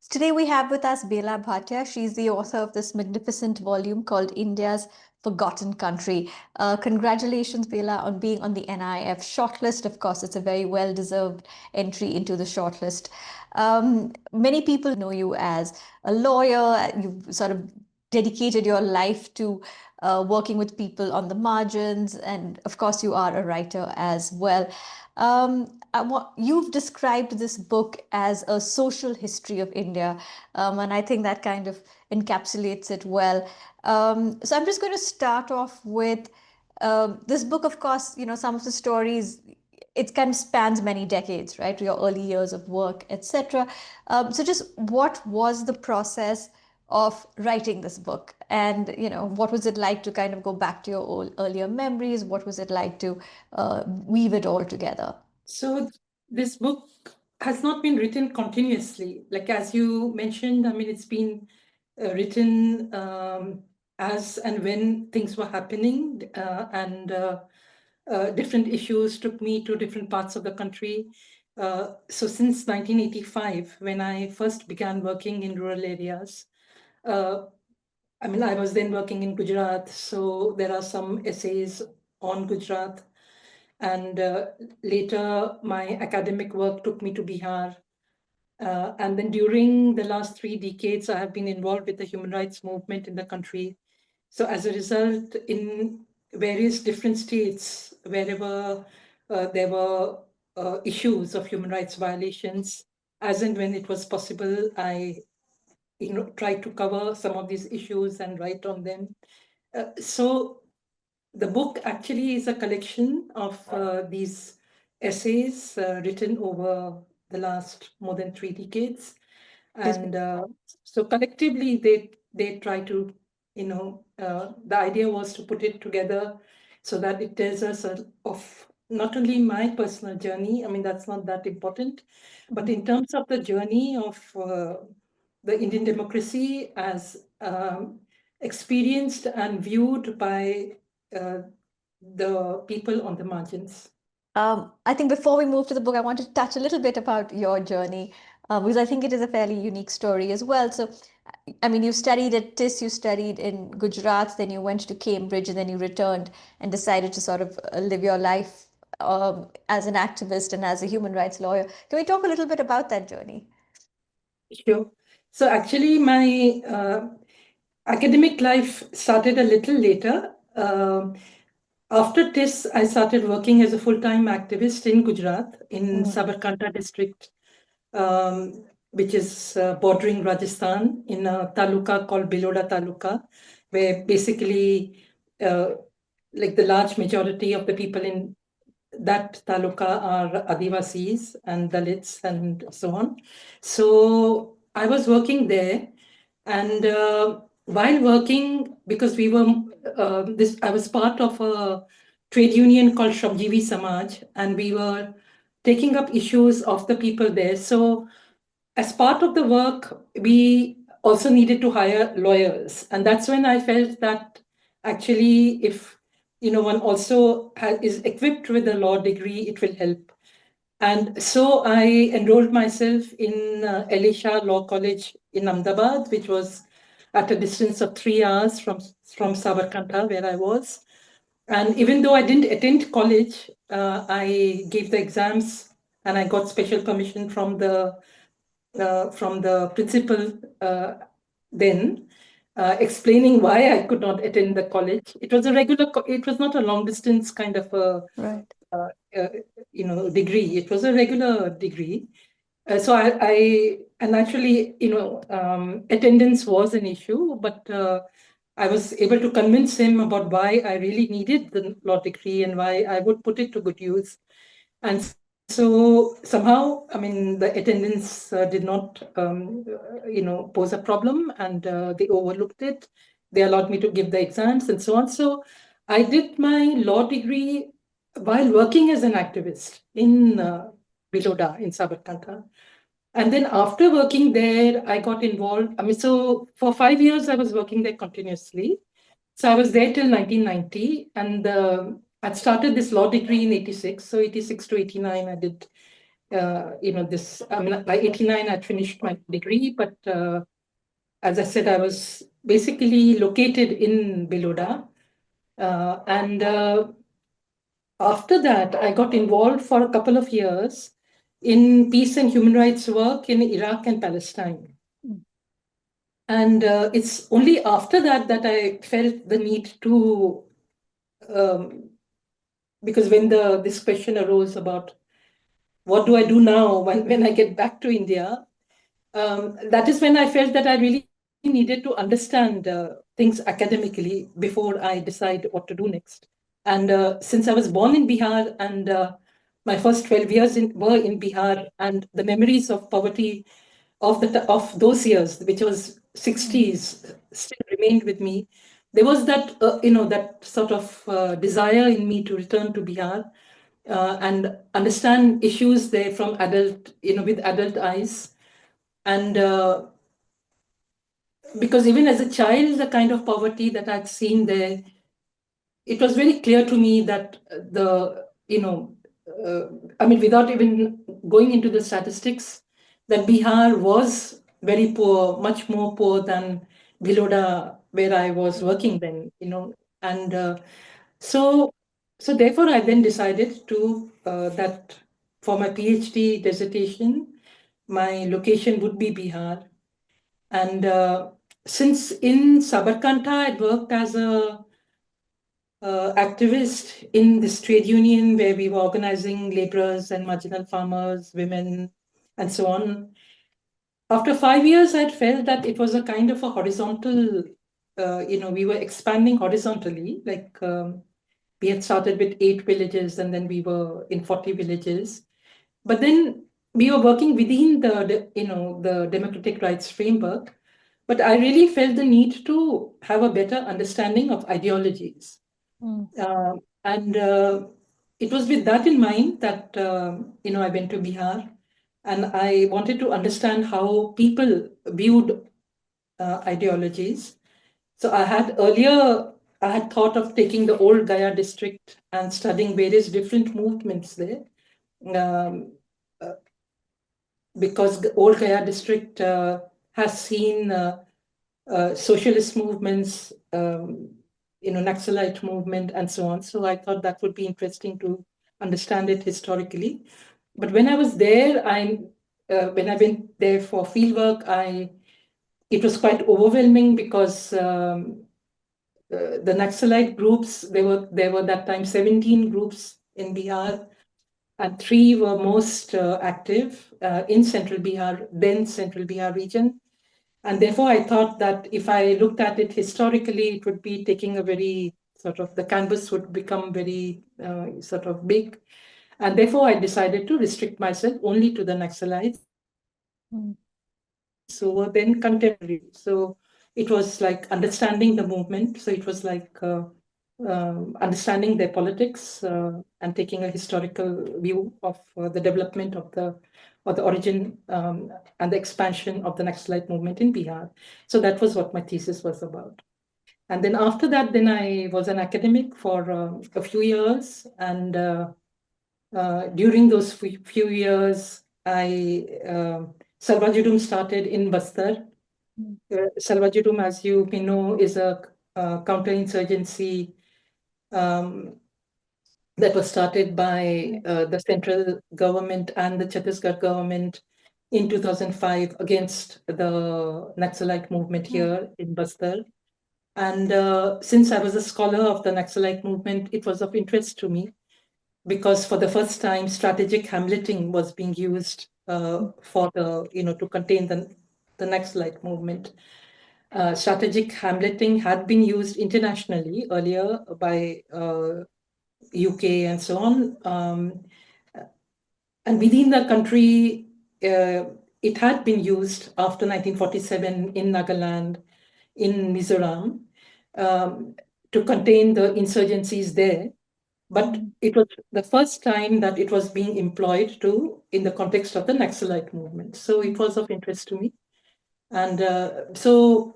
Today we have with us Bela Bhatia. She's the author of this magnificent volume called India's Forgotten Country. Congratulations, Bela, on being on the NIF shortlist. Of course, it's a very well-deserved entry into the shortlist. Many people know you as a lawyer. You've sort of dedicated your life to working with people on the margins, and of course, you are a writer as well. You've described this book as a social history of India, and I think that kind of encapsulates it well. So I'm just going to start off with this book. Of course, some of the stories. It kind of spans many decades, right? Your early years of work, etc. So just what was the process of writing this book, and what was it like to kind of go back to your earlier memories? What was it like to weave it all together? So this book has not been written continuously. Like as you mentioned, I mean, it's been written as and when things were happening, and different issues took me to different parts of the country. So since 1985, when I first began working in rural areas, uh, I mean, I was then working in Gujarat, so there are some essays on Gujarat. And later, my academic work took me to Bihar. And then during the last 3 decades, I have been involved with the human rights movement in the country. So as a result, in various different states, wherever there were issues of human rights violations, as and when it was possible, I tried to cover some of these issues and write on them. So the book actually is a collection of these essays written over the last more than 3 decades. Yes. And so collectively, they try to, the idea was to put it together so that it tells us of not only my personal journey, I mean, that's not that important, but in terms of the journey of the Indian democracy as experienced and viewed by uh, the people on the margins. I think before we move to the book, I want to touch a little bit about your journey, because I think it is a fairly unique story as well. So, I mean, you studied at TIS, you studied in Gujarat, then you went to Cambridge, and then you returned and decided to sort of live your life as an activist and as a human rights lawyer. Can we talk a little bit about that journey? Sure. So actually, my academic life started a little later. After this, I started working as a full-time activist in Gujarat, in Mm. Sabarkantha district, which is bordering Rajasthan, in a taluka called Biloda Taluka, where basically, uh, like the large majority of the people in that taluka are Adivasis and Dalits and so on. So I was working there, and while working, because we were I was part of a trade union called Shramjeevi Samaj, and we were taking up issues of the people there. So as part of the work, we also needed to hire lawyers, and that's when I felt that actually, if one also is equipped with a law degree, it will help. And so I enrolled myself in Elisha Law College in Ahmedabad, which was at a distance of 3 hours from Sabarkantha, where I was. And even though I didn't attend college, I gave the exams and I got special permission from the principal then, explaining why I could not attend the college. It was a it was not a long distance kind of a Right. uh, uh, degree. It was a regular degree. So and actually, attendance was an issue, but I was able to convince him about why I really needed the law degree and why I would put it to good use. And so somehow, I mean, the attendance did not, pose a problem, and they overlooked it. They allowed me to give the exams and so on. So I did my law degree while working as an activist in Biloda in Sabarkantha. And then after working there, I got involved. I mean, so for 5 years, I was working there continuously. So I was there till 1990, and I'd started this law degree in 86. So 86 to 89, I did this, I mean, by 89, I'd finished my degree, but as I said, I was basically located in Biloda. And after that, I got involved for a couple of years in peace and human rights work in Iraq and Palestine. Mm. And it's only after that that I felt the need to, um, because when this question arose about what do I do now when I get back to India, that is when I felt that I really needed to understand things academically before I decide what to do next. And since I was born in Bihar and my first 12 years were in Bihar, and the memories of poverty of those years, which was Mm. 60s, still remained with me. There was that sort of desire in me to return to Bihar and understand issues there from with adult eyes. And because even as a child, the kind of poverty that I'd seen there, it was very clear to me that uh, I mean, without even going into the statistics, that Bihar was very poor, much more poor than Biloda, where I was working then, and so so therefore I then decided to that for my PhD dissertation, my location would be Bihar. And since in Sabarkantha, I'd worked as a activist in this trade union where we were organizing laborers and marginal farmers, women, and so on. After 5 years, I'd felt that it was a kind of a horizontal, we were expanding horizontally. Like we had started with 8 villages and then we were in 40 villages. But then we were working within the democratic rights framework. But I really felt the need to have a better understanding of ideologies. Mm. Uh, and it was with that in mind that I went to Bihar, and I wanted to understand how people viewed ideologies. So I had thought of taking the old Gaya district and studying various different movements there. Um, uh, because the old Gaya district has seen socialist movements, Naxalite movement, and so on. So I thought that would be interesting to understand it historically. But when I was there, when I went there for fieldwork, it was quite overwhelming because the Naxalite groups, there were that time 17 groups in Bihar, and three were most active in central Bihar, then central Bihar region. And therefore, I thought that if I looked at it historically, it would be taking a very the canvas would become very sort of big. And therefore, I decided to restrict myself only to the Naxalites who were then Mm. contemporary. So it was like understanding the movement. So it was like understanding their politics and taking a historical view of the development of the origin and the expansion of the Naxalite movement in Bihar. So that was what my thesis was about. And then after that, then I was an academic for a few years. And during those few years, Salvajudum started in Bastar. Mm. Salvajudum, as you may know, is a counterinsurgency um, that was started by Mm. the central government and the Chhattisgarh government in 2005 against the Naxalite movement Mm. here in Bastar. And since I was a scholar of the Naxalite movement, it was of interest to me because for the first time, strategic hamleting was being used to contain the Naxalite movement. Strategic hamleting had been used internationally earlier by UK and so on. And within the country, it had been used after 1947 in Nagaland, in Mizoram, um, to contain the insurgencies there. But Mm. it was the first time that it was being employed in the context of the Naxalite movement. So it Mm. was of interest to me. And so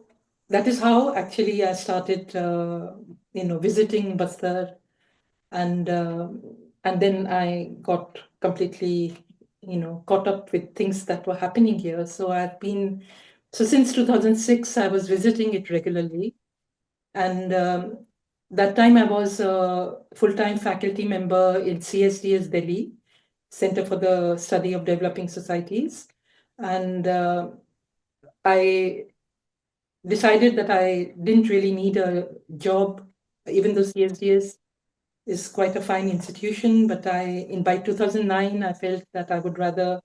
that is how actually I started, visiting Bastar, and then I got completely caught up with things that were happening here. So since 2006, I was visiting it regularly. And that time I was a full-time faculty member in CSDS Delhi, Center for the Study of Developing Societies. And I decided that I didn't really need a job, even though CSDS is quite a fine institution. But by 2009, I felt that I would rather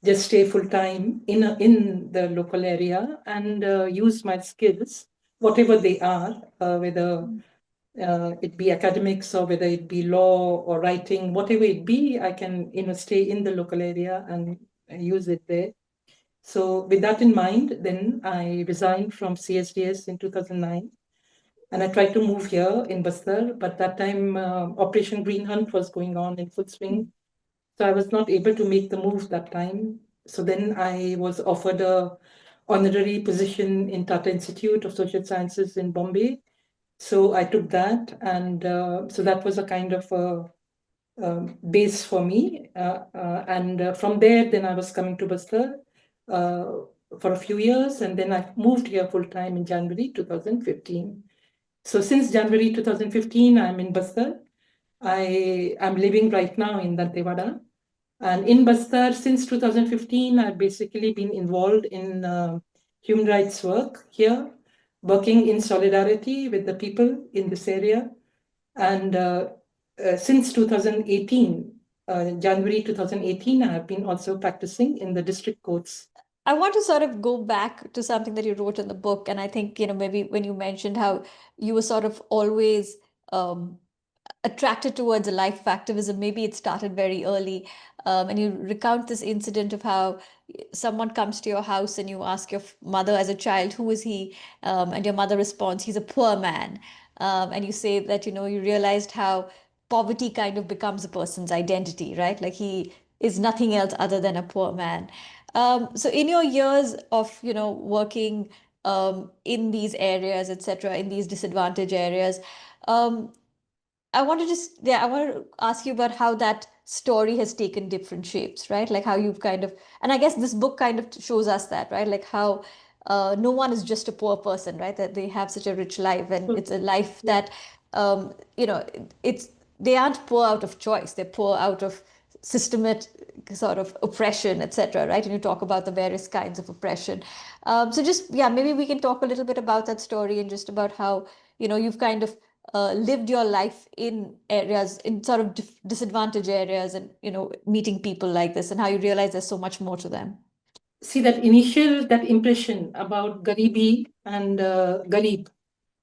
just stay full time in the local area and use my skills, whatever they are, whether it be academics or whether it be law or writing, whatever it be, I can stay in the local area and use it there. So with that in mind, then I resigned from CSDS in 2009. And I tried to move here in Bastar, but that time Operation Green Hunt was going on in full swing. So I was not able to make the move that time. So then I was offered a honorary position in Tata Institute of Social Sciences in Bombay. So I took that, and so that was a kind of base for me. And from there, then I was coming to Bastar for a few years, and then I moved here full time in January 2015. So since January 2015, I'm in Bastar. I'm living right now in Dantewada. And in Bastar, since 2015, I've basically been involved in human rights work here, working in solidarity with the people in this area. And since 2018, January 2018, I have been also practicing in the district courts. I want to sort of go back to something that you wrote in the book. And I think, maybe when you mentioned how you were sort of always attracted towards a life of activism, maybe it started very early. And you recount this incident of how someone comes to your house and you ask your mother as a child, who is he? And your mother responds, he's a poor man. And you say that, you realized how poverty kind of becomes a person's identity, right? Like he is nothing else other than a poor man. So in your years of, working in these areas, etc., in these disadvantaged areas, um, I want to ask you about how that story has taken different shapes, right? Like how you've kind of, and I guess this book kind of shows us that, right? Like how no one is just a poor person, right? That they have such a rich life, and it's a life Yeah. that, it's they aren't poor out of choice; they're poor out of systematic sort of oppression, etc. Right? And you talk about the various kinds of oppression. So just yeah, maybe we can talk a little bit about that story and just about how you've kind of lived your life in areas in sort of disadvantaged areas, and meeting people like this, and how you realize there's so much more to them. See that impression about garibi and garib.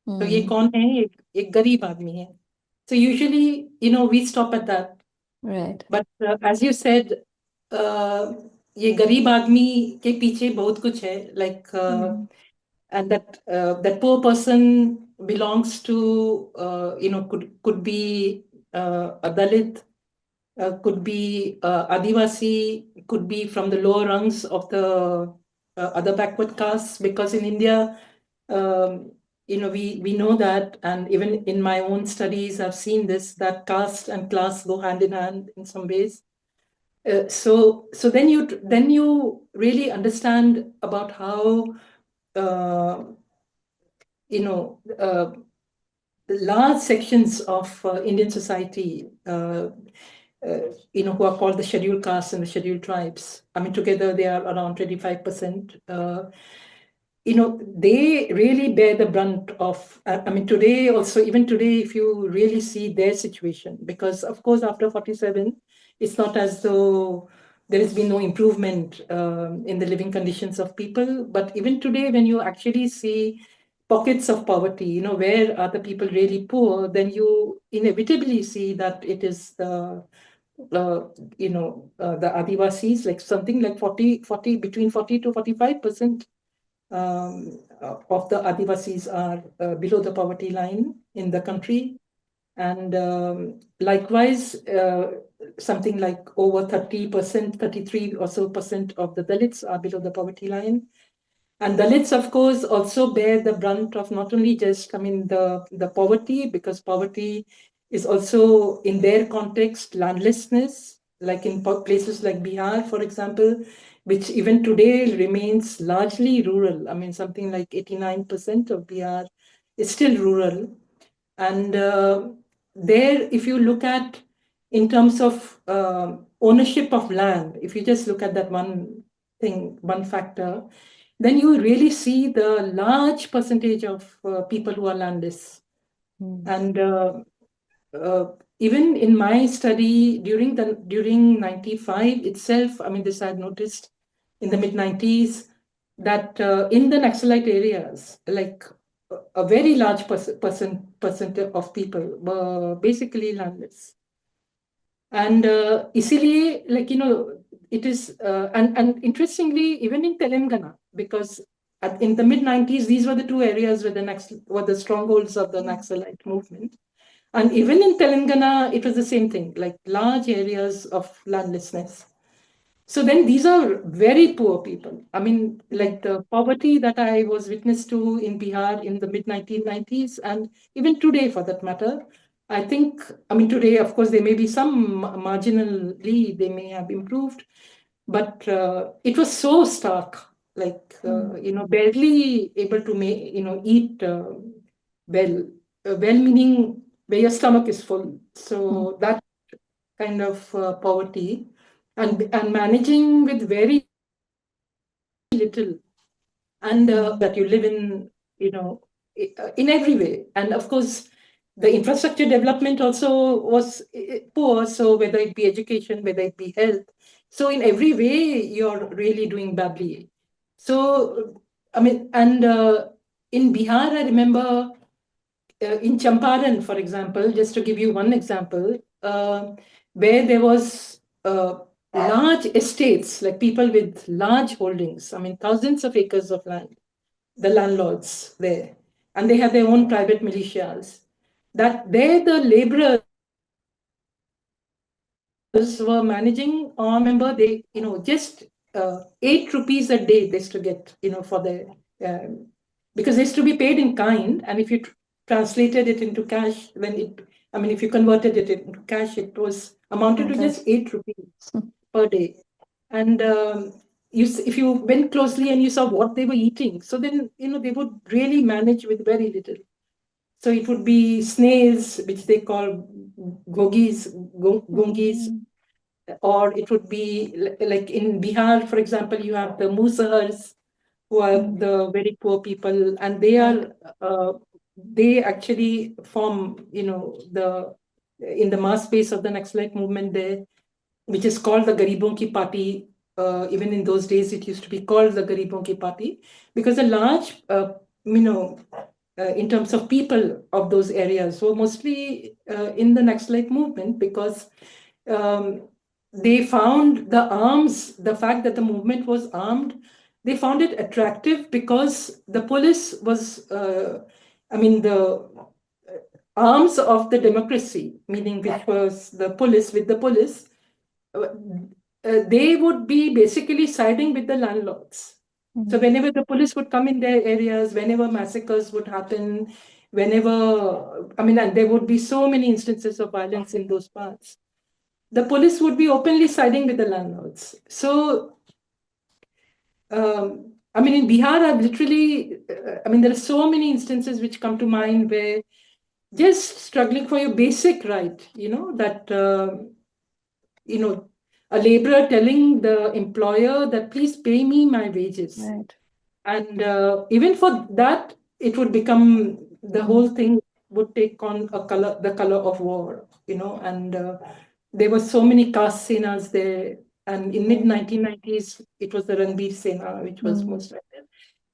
तो ये Hmm. कौन है ये गरीब आदमी है. So usually we stop at that. Right. But as you said, ये गरीब आदमी के पीछे बहुत कुछ है. Like Hmm. and that poor person belongs to could be a Dalit, could be Adivasi, could be from the lower rungs of the other backward castes. Because in India, we know that, and even in my own studies, I've seen this, that caste and class go hand in hand in some ways. So then you really understand about how uh, you know large sections of Indian society, who are called the scheduled castes and the scheduled tribes. I mean, together they are around 25%. They really bear the brunt of, I mean, today also, even today, if you really see their situation, because of course, after 47, it's not as though there has been no improvement in the living conditions of people. But even today, when you actually see pockets of poverty, where are the people really poor, then you inevitably see that it is the Adivasis, like something like 40, between 40 to 45% of the Adivasis are below the poverty line in the country. And likewise, something like over 30%, 33 or so percent of the Dalits are below the poverty line. And Dalits, of course, also bear the brunt of not only just, I mean, the poverty, because poverty is also, in their context, landlessness. like in places like Bihar, for example, which even today remains largely rural. I mean, something like 89% of Bihar is still rural. And there, if you look at in terms of ownership of land, if you just look at that one thing, one factor, then you really see the large percentage of people who are landless. And uh, even in my study during 95 itself, I mean, this I had noticed in the mid 90s that in the Naxalite areas, like a very large percent of people were basically landless. And easily, like, it is, and interestingly, even in Telangana, because in the mid 90s, these were the two areas where were the strongholds of the Naxalite movement. And even in Telangana, it was the same thing, like large areas of landlessness. So then these are very poor people. I mean, like the poverty that I was witness to in Bihar in the mid 1990s, and even today for that matter, I think, I mean, today, of course, there may be some marginally, they may have improved, but it was so stark, like, barely able to eat well, well meaning where your stomach is full. So that kind of poverty and managing with very little, and that you live in, in every way. And of course, the infrastructure development also was poor. So whether it be education, whether it be health, so in every way you're really doing badly. So I mean, and in Bihar, I remember in Champaran, for example, just to give you one example, where there was large estates, like people with large holdings, I mean, thousands of acres of land, the landlords there, and they had their own private militias. That there, the laborers were managing, or remember, they, just 8 rupees a day they used to get, for their, because they used to be paid in kind. And if you translated it into cash, I mean, if you converted it into cash, it was amounted to just 8 rupees per day. And if you went closely and you saw what they were eating, so then, they would really manage with very little. So it would be snails, which they call gongis, or it would be like in Bihar, for example, you have the Musahars, who are the very poor people, and they actually form, the in the mass base of the Naxalite movement there, which is called the Garibon Ki Party. Even in those days, it used to be called the Garibon Ki Party, because a large, in terms of people of those areas were mostly in the Naxalite movement, because um, they found the fact that the movement was armed, they found it attractive because the police was, the arms of the democracy, meaning which was the police with the police, they would be basically siding with the landlords. So whenever the police would come in their areas, whenever massacres would happen, and there would be so many instances of violence in those parts, the police would be openly siding with the landlords. So, in Bihar, there are so many instances which come to mind where just struggling for your basic right, that, a laborer telling the employer that please pay me my wages. Right. And even for that, it would become, the whole thing would take on the color of war, and there were so many caste senas there. And in mid 1990s, it was the Ranbir Sena, which was most active.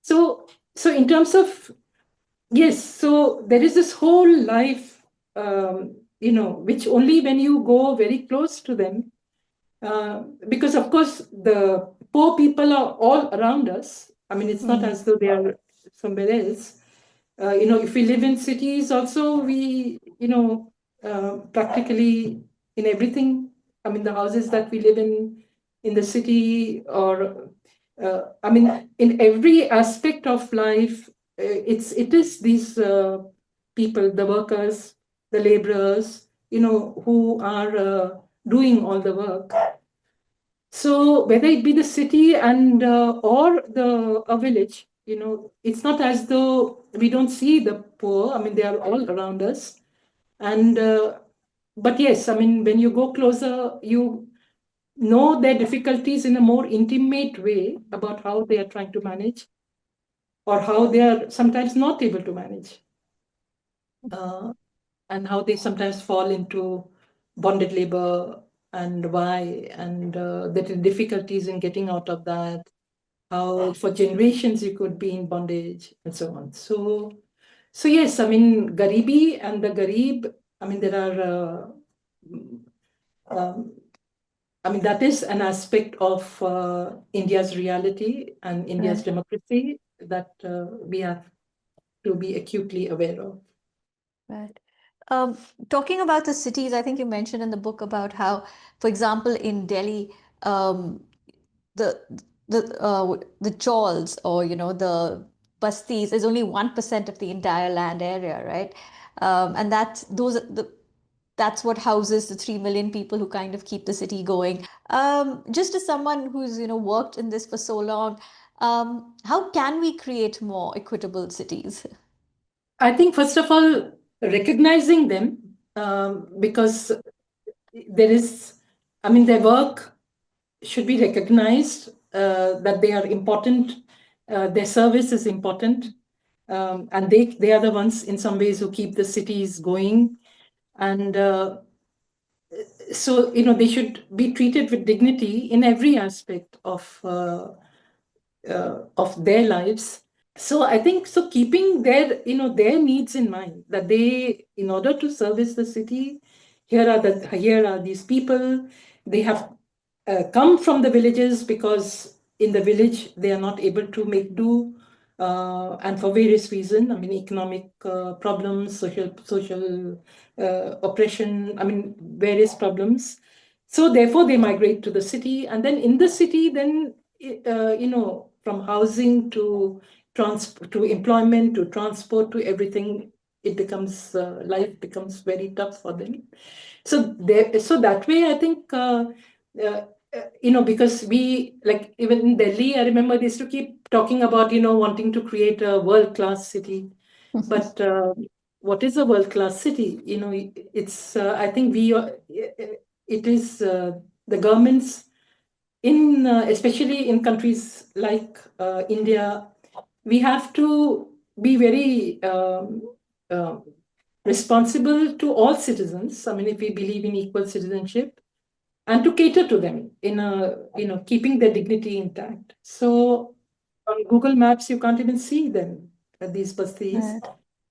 So in terms of, yes, so there is this whole life, which only when you go very close to them, because of course the poor people are all around us. I mean, it's not as though they are somewhere else. If we live in cities also, we, practically in everything, I mean, the houses that we live in the city, or, in every aspect of life, it is these people, the workers, the laborers, who are doing all the work. So whether it be the city and or a village, it's not as though we don't see the poor. I mean, they are all around us, and but yes, I mean, when you go closer, you know their difficulties in a more intimate way about how they are trying to manage or how they are sometimes not able to manage, uh, and how they sometimes fall into bonded labor and why, and the difficulties in getting out of that, how for generations you could be in bondage and so on. So yes, I mean, Garibi and the Garib, I mean, there are, um, I mean, that is an aspect of India's reality and India's Right. democracy that we have to be acutely aware of. Right. Um, Talking about the cities, I think you mentioned in the book about how, for example, in Delhi, um, the the chawls, or the bastis is only 1% of the entire land area, right? And that's what houses the 3 million people who kind of keep the city going. Just as someone who's worked in this for so long, how can we create more equitable cities? I think, first of all, recognizing them, because there is, I mean, their work should be recognized, that they are important, their service is important, and they are the ones in some ways who keep the cities going. And so, they should be treated with dignity in every aspect of their lives. So I think, so keeping their needs in mind, that they, in order to service the city, here are these people. They have come from the villages because in the village they are not able to make do, and for various reasons. I mean, economic problems, social oppression. I mean, various problems. So therefore, they migrate to the city, and then in the city, then from housing to to employment to transport to everything, it becomes life becomes very tough for them. So that way, I think, uh, because we, like, even in Delhi, I remember they used to keep talking about wanting to create a world class city, but what is a world class city? It's I think it is the governments in especially in countries like India, we have to be very uh, responsible to all citizens. I mean, if we believe in equal citizenship, and to cater to them in a keeping their dignity intact. So on Google Maps, you can't even see them these bastis, Right.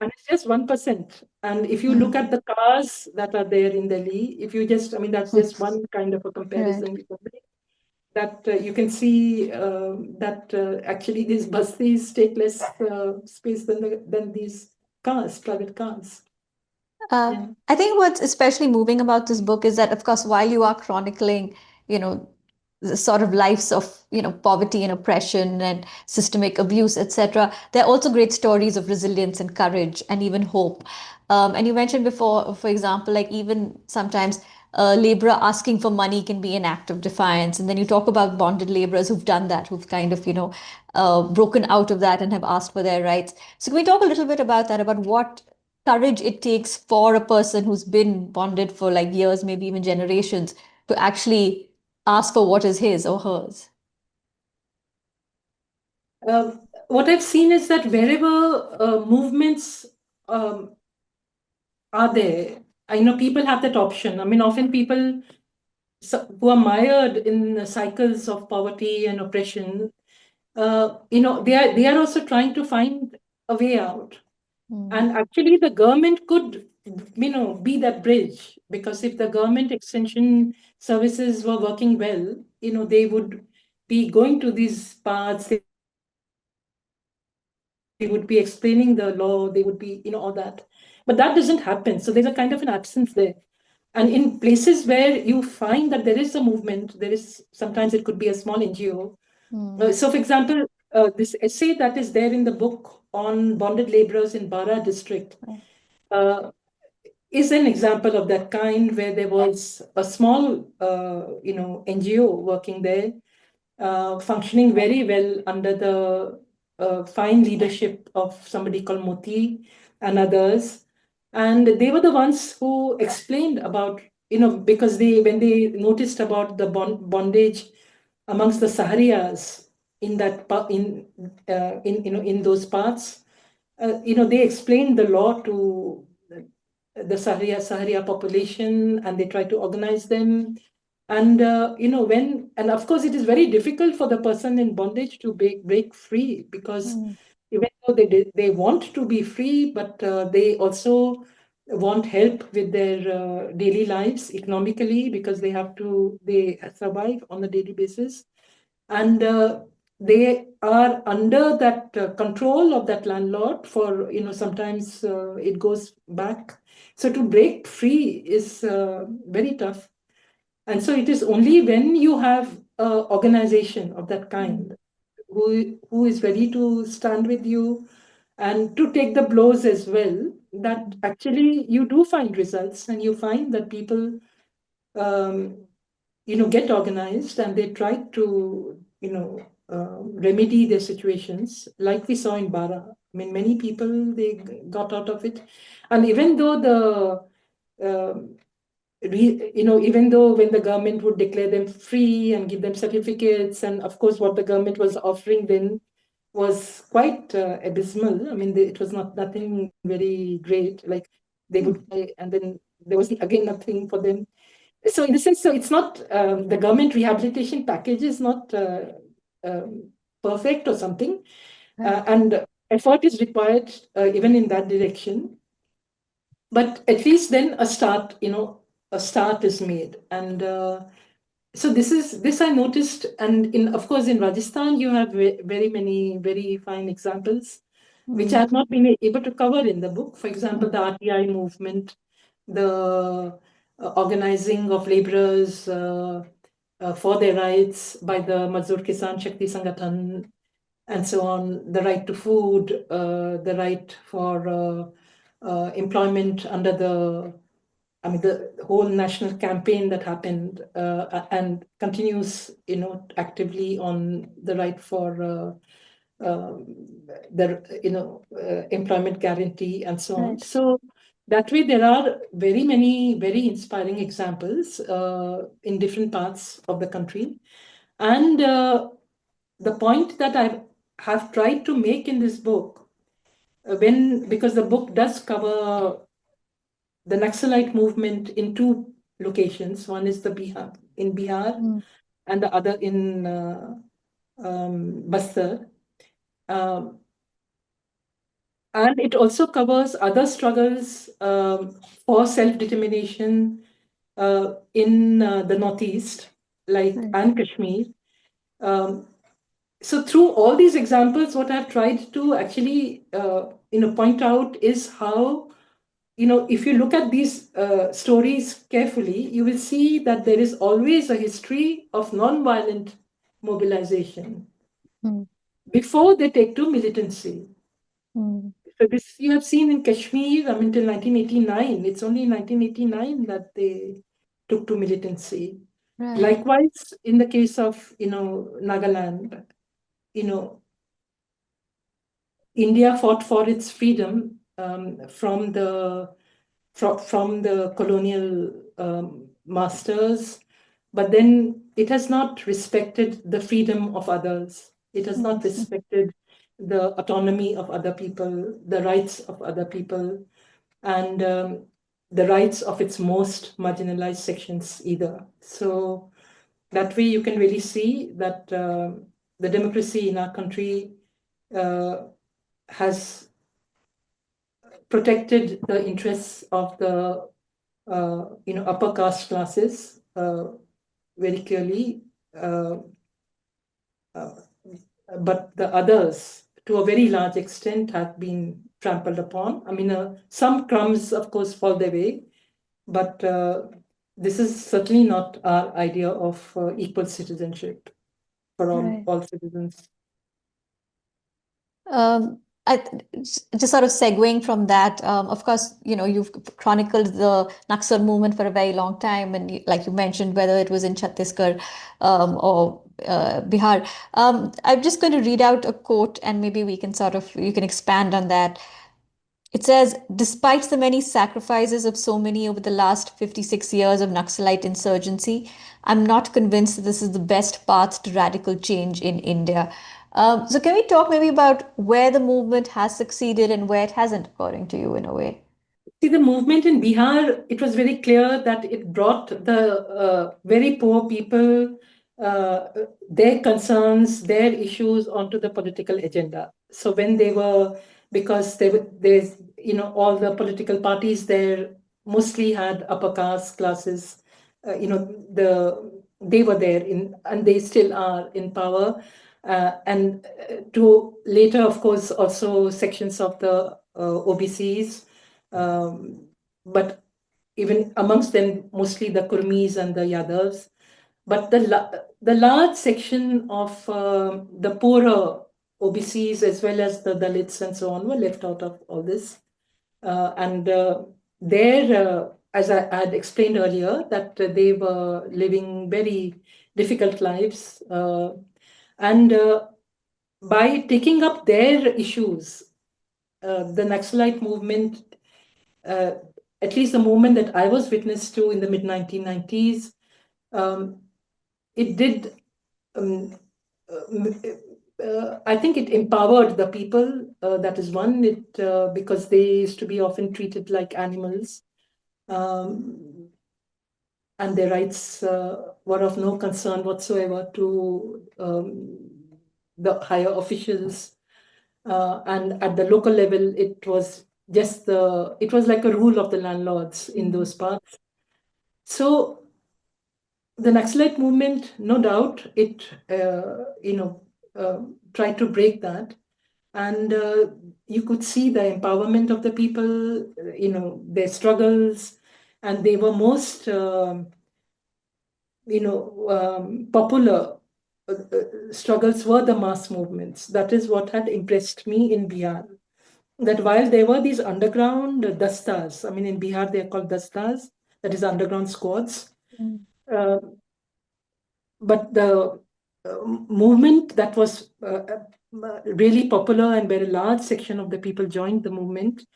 and it's just 1%. And if you look Mm. at the cars that are there in Delhi, if you just, I mean, that's just one kind of a Right. comparison we can make, that you can see that actually these buses take less space than than these cars, private cars. Yeah. I think what's especially moving about this book is that, of course, while you are chronicling, you know, the sort of lives of, poverty and oppression and systemic abuse, etc., there are also great stories of resilience and courage and even hope. And you mentioned before, for example, like even sometimes a laborer asking for money can be an act of defiance. And then you talk about bonded laborers who've done that, who've kind of, broken out of that and have asked for their rights. So can we talk a little bit about that, about what courage it takes for a person who's been bonded for like years, maybe even generations, to actually ask for what is his or hers? What I've seen is that wherever movements um, are there, I know people have that option. I mean, often people who are mired in the cycles of poverty and oppression, they are also trying to find a way out. Mm, And actually, the government could, be that bridge, because if the government extension services were working well, they would be going to these paths, they would be explaining the law, they would be, all that. But that doesn't happen. So there's a kind of an absence there. And in places where you find that there is a movement, sometimes it could be a small NGO. So, for example, mm, this essay that is there in the book on bonded laborers in Bara district, right. uh, is an example of that kind, where there was a small, NGO working there, functioning very well under the fine leadership of somebody called Moti and others. And they were the ones who explained about, because when they noticed about the bondage amongst the Saharias in in those parts, they explained the law to the Saharia population, and they try to organize them. And and of course it is very difficult for the person in bondage to break free, because Mm. even though they want to be free, but they also want help with their daily lives economically, because they survive on a daily basis. And they are under that control of that landlord for, sometimes it goes back. So to break free is very tough. And so it is only when you have an organization of that Mm. kind who is ready to stand with you and to take the blows as well, that actually you do find results, and you find that people um, get organized, and they try to, remedy their situations, like we saw in Bara. I mean, many people, they got out of it. And even though um even though when the government would declare them free and give them certificates, and of course what the government was offering then was quite abysmal. I mean, it was nothing very great. Like, they would Mm. pay, and then there was again nothing for them. So in the sense, so it's not, the government rehabilitation package is not perfect or something, Right. and effort is required even in that direction. But at least then a start is made. And so this I noticed. And in of course in Rajasthan you have very many very fine examples, which I Mm. have not been able to cover in the book. For example, Mm. the RTI movement, the organizing of laborers for their rights by the Mazdoor Kisan Shakti Sangathan, and so on, the right to food, the right for employment under the whole national campaign that happened and continues, actively on the right for the employment guarantee and so on. Right. So that way, there are very many very inspiring examples in different parts of the country. And the point that I have tried to make in this book, because the book does cover the Naxalite movement in two locations. One is in Bihar, Mm. and the other in Bastar. Um, and it also covers other struggles for self-determination in the Northeast, like Right. and Kashmir. Um, so through all these examples, what I've tried to actually point out is how, if you look at these stories carefully, you will see that there is always a history of non-violent mobilization Mm. before they take to militancy. Mm. So this you have seen in Kashmir, I mean, till 1989. It's only in 1989 that they took to militancy. Right. Likewise, in the case of, Nagaland, you know, India fought for its freedom from the colonial masters, but then it has not respected the freedom of others. It has Mm. not respected the autonomy of other people, the rights of other people, and the rights of its most marginalized sections either. So that way you can really see that the democracy in our country uh, has protected the interests of the upper caste classes very clearly, uh, uh, but the others, to a very large extent, have been trampled upon. I mean, some crumbs, of course, fall their way, but this is certainly not our idea of equal citizenship for all Right. all citizens. Um, I, just sort of segueing from that, of course, you've chronicled the Naxal movement for a very long time, and like you mentioned, whether it was in Chhattisgarh or Bihar. I'm just going to read out a quote, and maybe you can expand on that. It says, despite the many sacrifices of so many over the last 56 years of Naxalite insurgency, I'm not convinced that this is the best path to radical change in India. So, can we talk maybe about where the movement has succeeded and where it hasn't, according to you, in a way? See, the movement in Bihar, it was very clear that it brought the very poor people, uh, their concerns, their issues onto the political agenda. So when they were, because there's, all the political parties there mostly had upper caste classes, they were there and they still are in power. And to later, of course, also sections of the OBCs, um, but even amongst them, mostly the Kurmis and the Yadavs. But the large section of the poorer OBCs as well as the Dalits and so on were left out of all this. And there, as I had explained earlier, that they were living very difficult lives. And by taking up their issues, the Naxalite movement, uh, at least the movement that I was witness to in the mid 1990s, um, it did. Um, I think it empowered the people. That is one. It because they used to be often treated like animals, um, and their rights were of no concern whatsoever to the higher officials. And at the local level, it was like a rule of the landlords in Mm, those parts. So the Naxalite movement, no doubt, it tried to break that, and you could see the empowerment of the people, their struggles, and they were most, popular struggles were the mass movements. That is what had impressed me in Bihar. That while there were these underground dastas, I mean, in Bihar they are called dastas, that is underground squads. mm, Uh, but the movement that was really popular and where a large section of the people joined the movement,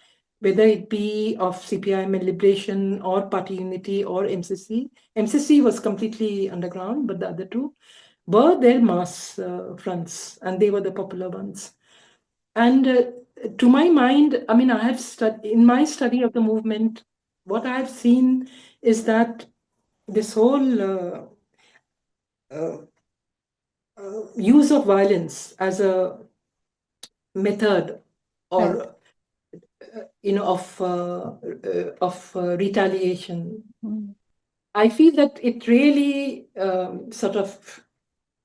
whether it be of CPIM and Liberation or Party Unity or MCC. MCC was completely underground, but the other two were their mass fronts, and they were the popular ones. And to my mind, I mean, I have in my study of the movement, what I have seen is that this whole uh, use of violence as a method right. or of retaliation, Mm, I feel that it really sort of,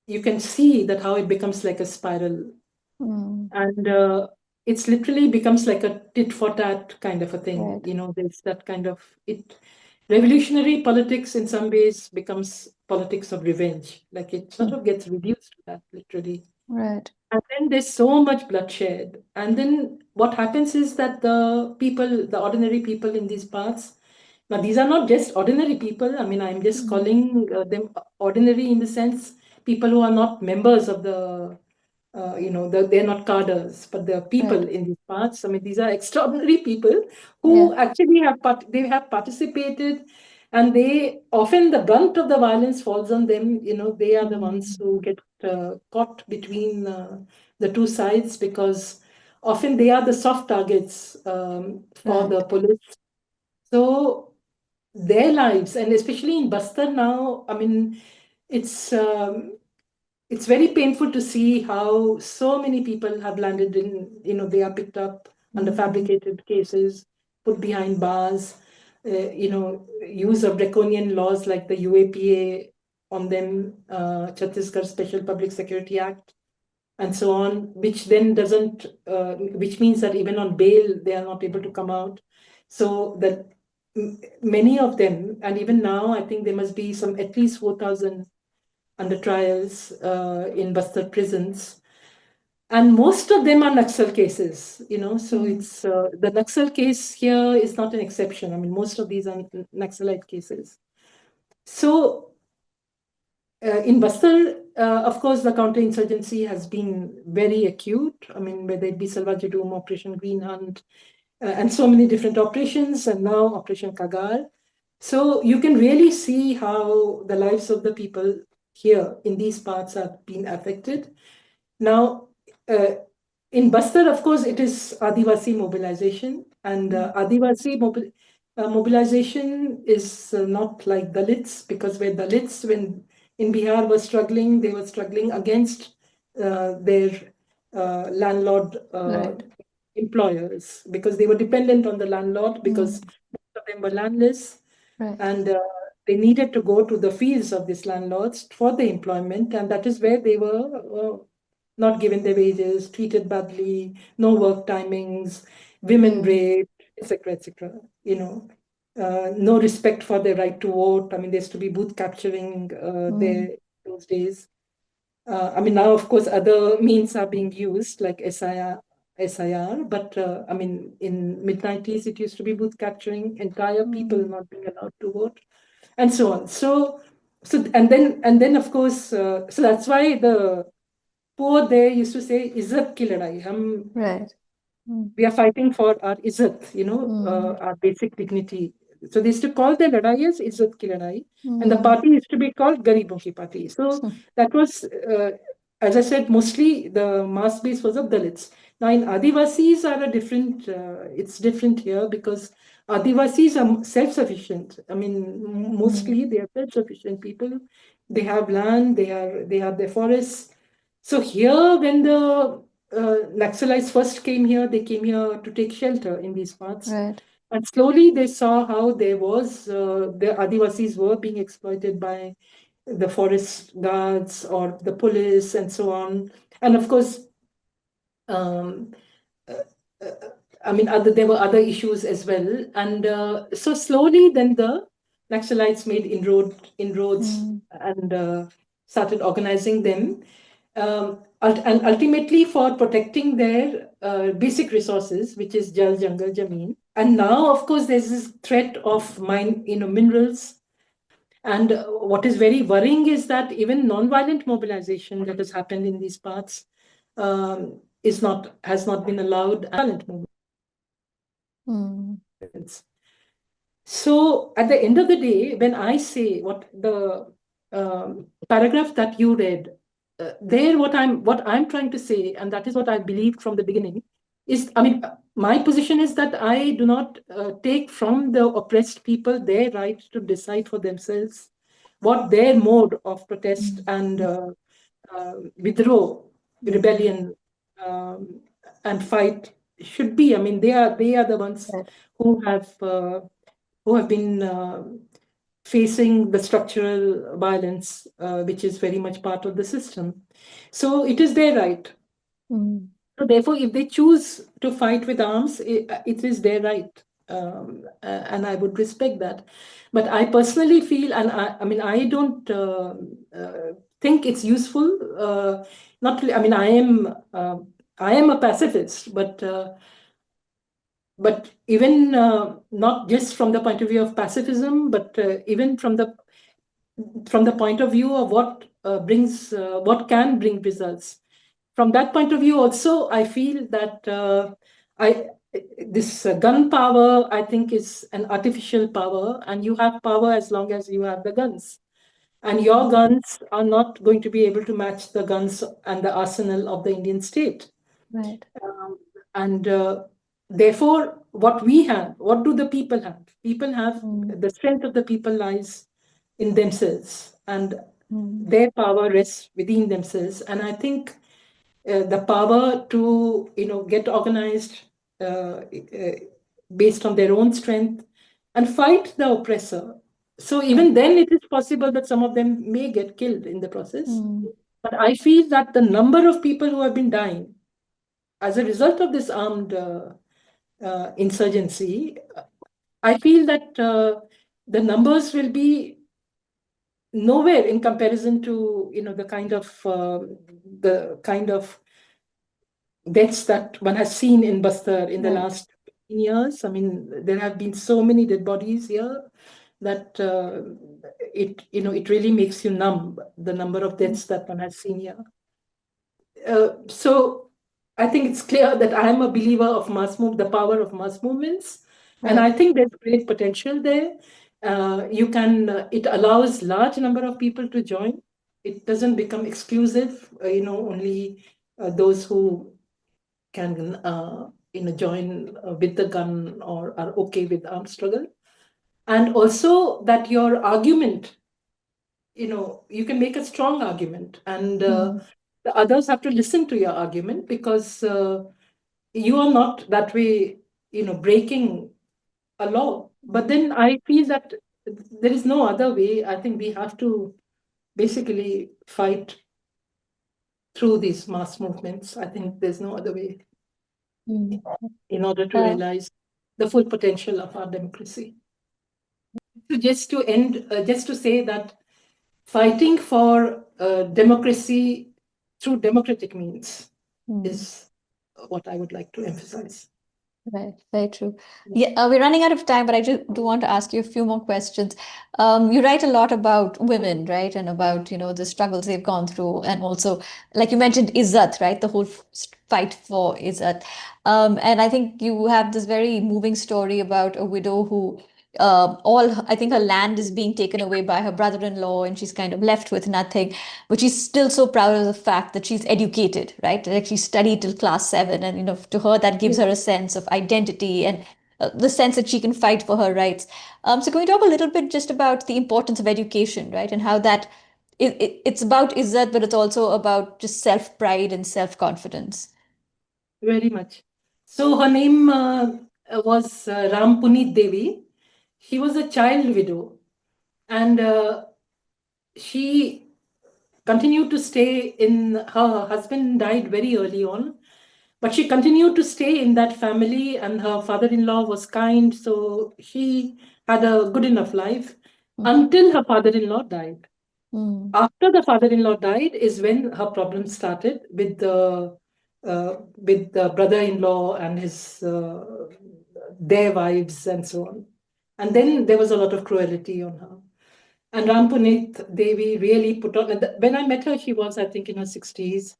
you can see that how it becomes like a spiral, mm, and it's literally becomes like a tit for tat kind of a thing. right. There's that kind of it. Revolutionary politics in some ways becomes politics of revenge. Like it sort Mm, of gets reduced to that, literally. right. And then there's so much bloodshed. And then what happens is that the people, the ordinary people in these parts, now these are not just ordinary people. I mean, I'm just Mm, calling them ordinary in the sense people who are not members of they're not cadres, but they're people right. in these parts. I mean, these are extraordinary people Yeah. who actually they have participated, and they often the brunt of the violence falls on them. They are the ones Mm, who get caught between the two sides, because often they are the soft targets for right. the police. So their lives, and especially in Bastar now, I mean, it's um, it's very painful to see how so many people have landed in, they are picked up under Mm, fabricated cases, put behind bars, use of draconian laws like the UAPA on them, Chhattisgarh Special Public Security Act, and so on, which then doesn't, which means that even on bail, they are not able to come out. So that many of them, and even now, I think there must be some at least 4,000 under trials in Bastar prisons. And most of them are Naxal cases, so it's the Naxal case here is not an exception. I mean, most of these are Naxalite cases. So in Bastar, of course, the counterinsurgency has been very acute. I mean, whether it be Salva Judum, Operation Green Hunt, and so many different operations, and now Operation Kagar. So you can really see how the lives of the people here in these parts have been affected. Now, uh, in Bastar, of course, it is Adivasi mobilization, and mobilization is not like Dalits, because where Dalits, when in Bihar, were struggling, they were struggling against their landlord Right. employers, because they were dependent on the landlord, because most of them were landless, Right. and they needed to go to the fields of these landlords for the employment, and that is where they were not given their wages, treated badly, no work timings, women raped, etc., etc. No respect for their right to vote. I mean, there used to be booth capturing there those days. I mean, now, of course, other means are being used, like SIR, but I mean, in mid-90s, it used to be booth capturing, entire people not being allowed to vote, and so on. And then, of course, so that's why the poor there used to say, "Izzat ki ladai." Right. We are fighting for our izzat, our basic dignity. So they used to call the ladai as izzat ki ladai, and the party used to be called Garibon ki Party. So that was, as I said, mostly the mass base was of Dalits. Now in Adivasis are a different, it's different here, because Adivasis are self-sufficient. I mean, mostly they are self-sufficient people. They have land, they have their forests. So here, when the Naxalites first came here, they came here to take shelter in these parts. Right. And slowly they saw how there was, the Adivasis were being exploited by the forest guards or the police and so on. And of course, um, uh, uh, I mean, there were other issues as well. And so slowly then the Naxalites made inroads and started organizing them. And ultimately for protecting their basic resources, which is Jal, Jungle, Jameen. And now, of course, there's this threat of minerals. And what is very worrying is that even non-violent mobilization that has happened in these parts has not been allowed. Violent movements. So at the end of the day, when I say what the paragraph that you read, there what I'm trying to say, and that is what I believed from the beginning, is, I mean, my position is that I do not take from the oppressed people their right to decide for themselves what their mode of protest and withdraw, rebellion, um, and fight should be. I mean, they are the ones Right. who have been facing the structural violence, which is very much part of the system. So it is their right. So therefore, if they choose to fight with arms, it is their right. And I would respect that. But I personally feel, and I mean, I don't think it's useful. Not really, I mean, I am a pacifist, but even not just from the point of view of pacifism, but even from the point of view of what can bring results. From that point of view, also, I feel that I this gun power, I think, is an artificial power, and you have power as long as you have the guns. And your guns are not going to be able to match the guns and the arsenal of the Indian state. Right. And therefore, what do the people have? People have, the strength of the people lies in themselves, and their power rests within themselves. And I think the power to get organized based on their own strength and fight the oppressor. So even then, it is possible that some of them may get killed in the process. But I feel that the number of people who have been dying as a result of this armed insurgency, I feel that the numbers will be nowhere in comparison to the kind of deaths that one has seen in Bastar in the Right. last 15 years. I mean, there have been so many dead bodies here that it really makes you numb, the number of Mm. deaths that one has seen here. So I think it's clear that I am a believer of the power of mass movements, and Right. I think there's great potential there. It allows large number of people to join. It doesn't become exclusive, only those who can, join with the gun or are okay with armed struggle. And also that your argument, you can make a strong argument, and Mm. the others have to listen to your argument, because you are not that way, breaking a law. But then I feel that there is no other way. I think we have to basically fight through these mass movements. I think there's no other way Mm. in order to Uh, realize the full potential of our democracy. So just to end, just to say that fighting for democracy through democratic means mm. is what I would like to emphasize. Right, very true. Yeah, we're running out of time, but I just do want to ask you a few more questions. You write a lot about women, right, and about, the struggles they've gone through, and also, like you mentioned, Izzat, right, the whole fight for Izzat. And I think you have this very moving story about a widow who, I think her land is being taken away by her brother-in-law, and she's kind of left with nothing, but she's still so proud of the fact that she's educated, right? Like she studied till class 7, and to her that gives her a sense of identity and the sense that she can fight for her rights. So can we talk a little bit just about the importance of education, right, and how that it's about izzat, but it's also about just self pride and self confidence. Very much. So her name was Rampunit Devi. She was a child widow, and she continued to stay in, her husband died very early on, but she continued to stay in that family, and her father-in-law was kind, so she had a good enough life Mm, until her father-in-law died. mm, After the father-in-law died is when her problems started with the brother-in-law and his their wives and so on. And then there was a lot of cruelty on her. And Rampunit Devi really put on. When I met her, she was, I think, in her 60s,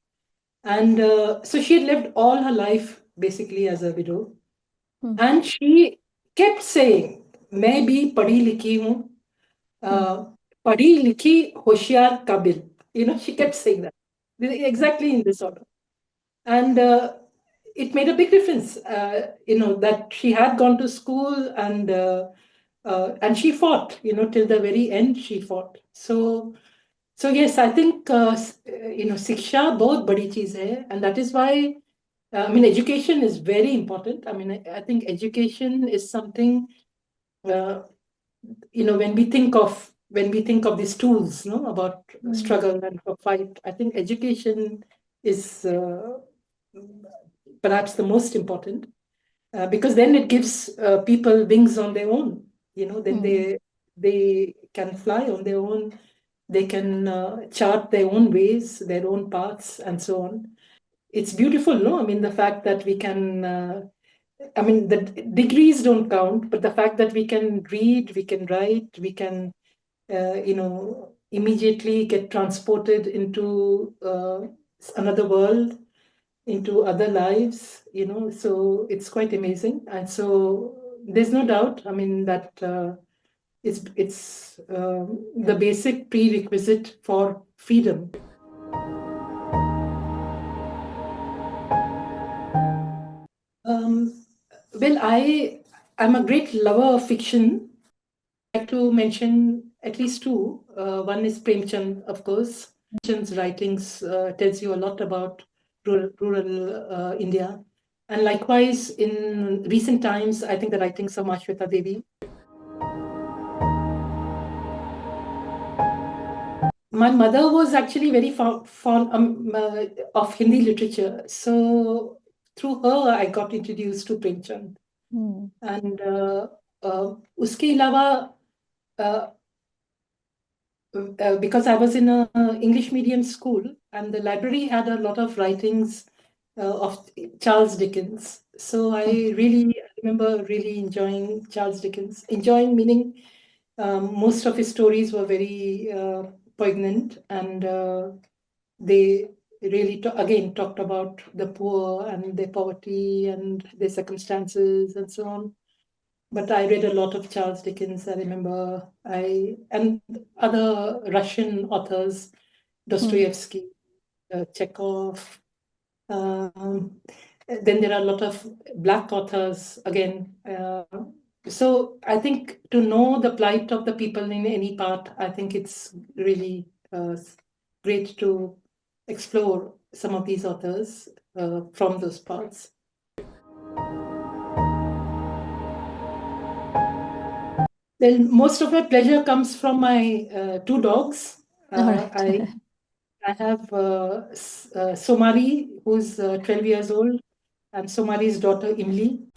and so she had lived all her life basically as a widow, mm, and she kept saying, "मैं भी पढ़ी लिखी हूँ, mm, पढ़ी लिखी होशियार काबिल." She kept saying that exactly in this order, and it made a big difference. That she had gone to school, and she fought. Till the very end, she fought. So yes, I think शिक्षा बहुत बड़ी चीज है, and that is why I mean education is very important. I mean I think education is something, uh, when we think of these tools, no, about mm, struggle and for fight. I think education is perhaps the most important, because then it gives people wings on their own. Then mm, they can fly on their own. They can chart their own ways, their own paths, and so on. It's beautiful, no? I mean, the fact that we can, I mean, the degrees don't count, but the fact that we can read, we can write, we can, immediately get transported into another world, into other lives, so it's quite amazing. And so there's no doubt, I mean, that it's the basic prerequisite for freedom. Um, well, I'm a great lover of fiction. I'd like to mention at least two. One is Premchand, of course. Premchand's writings tells you a lot about rural India. And likewise, in recent times, I think the writings of Mashweta Devi. My mother was actually very fond of Hindi literature. So through her, I got introduced to Premchand. mm, And उसके अलावा uh, because I was in a English medium school, and the library had a lot of writings of Charles Dickens. So I remember really enjoying Charles Dickens. Enjoying meaning most of his stories were very poignant, and they really again talked about the poor and their poverty and their circumstances and so on. But I read a lot of Charles Dickens. I remember and other Russian authors, Dostoevsky, Chekhov. Um, then there are a lot of Black authors again. So I think to know the plight of the people in any part, I think it's really great to explore some of these authors from those parts. Well, most of my pleasure comes from my two dogs. All right. I have Somari, who's 12 years old, and Somari's daughter, Imli.